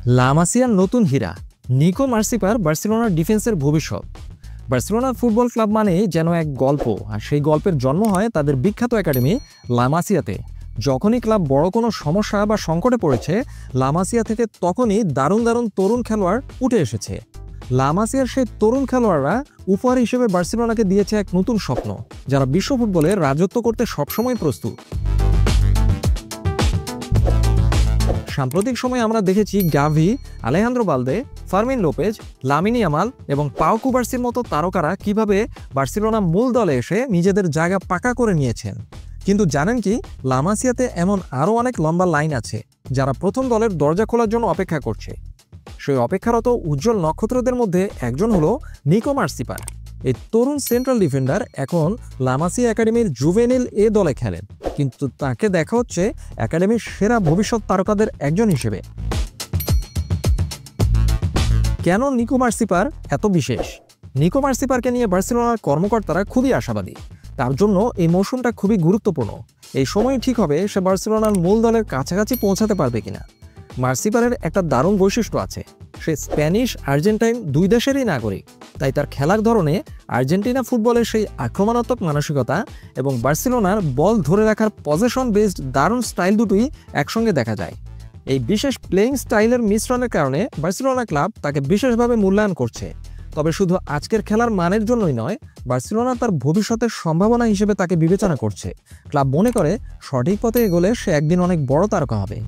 লা মাসিয়ার নতুন হীরা নিকো মার্সিপার বার্সেলোনার ডিফেন্সের ভবিষ্যৎ। বার্সেলোনা ফুটবল ক্লাব মানে যেন এক গল্প, আর সেই গল্পের জন্ম হয় তাদের বিখ্যাত একাডেমি লা মাসিয়াতে। যখনই ক্লাব বড় কোনো সমস্যা বা সংকটে পড়েছে, লা মাসিয়া থেকে তখনই দারুণ দারুণ তরুণ খেলোয়াড় উঠে এসেছে। লা মাসিয়ার সেই তরুণ খেলোয়াড়রা উপহার হিসেবে বার্সেলোনাকে দিয়েছে এক নতুন স্বপ্ন, যারা বিশ্ব ফুটবলে রাজত্ব করতে সবসময় প্রস্তুত। সাম্প্রতিক সময়ে আমরা দেখেছি গাভি, Alejandro বালদে, Fermin Lopez, Lamine Yamal এবং পাও কুবার্সির মতো তারকারা কিভাবে বার্সেলোনা মূল দলে এসে নিজেদের জায়গা পাকা করে নিয়েছেন। কিন্তু জানেন কি, লা মাসিয়াতে এমন আরও অনেক লম্বা লাইন আছে যারা প্রথম দলের দরজা খোলার জন্য অপেক্ষা করছে। সেই অপেক্ষারত উজ্জ্বল নক্ষত্রদের মধ্যে একজন হলো নিকো মার্সিপার। এই তরুণ সেন্ট্রাল ডিফেন্ডার এখন লা মাসিয়া একাডেমির জুভেনিল এ দলে খেলেন, কিন্তু তাকে দেখা হচ্ছে একাডেমির সেরা ভবিষ্যৎ তারকাদের একজন হিসেবে। কেন নিকো মার্সিপার এত বিশেষ? নিকো মার্সিপারকে নিয়ে বার্সেলোনার কর্মকর্তারা খুবই আশাবাদী। তার জন্য এই মৌসুমটা খুবই গুরুত্বপূর্ণ। এই সময় ঠিক হবে সে বার্সেলোনার মূল দলের কাছাকাছি পৌঁছাতে পারবে কিনা। মার্সিপারের একটা দারুণ বৈশিষ্ট্য আছে, সে স্প্যানিশ আর্জেন্টাইন দুই দেশেরই নাগরিক। তাই তার খেলার ধরনে আর্জেন্টিনা ফুটবলের সেই আক্রমণাত্মক মানসিকতা এবং বার্সেলোনার বল ধরে রাখার পজেশন বেসড দারুণ স্টাইল দুটোই একসঙ্গে দেখা যায়। এই বিশেষ প্লেইং স্টাইলের মিশ্রণের কারণে বার্সেলোনা ক্লাব তাকে বিশেষভাবে মূল্যায়ন করছে। তবে শুধু আজকের খেলার মানের জন্যই নয়, বার্সেলোনা তার ভবিষ্যতের সম্ভাবনা হিসেবে তাকে বিবেচনা করছে। ক্লাব মনে করে সঠিক পথে এগোলে সে একদিন অনেক বড় তারকা হবে।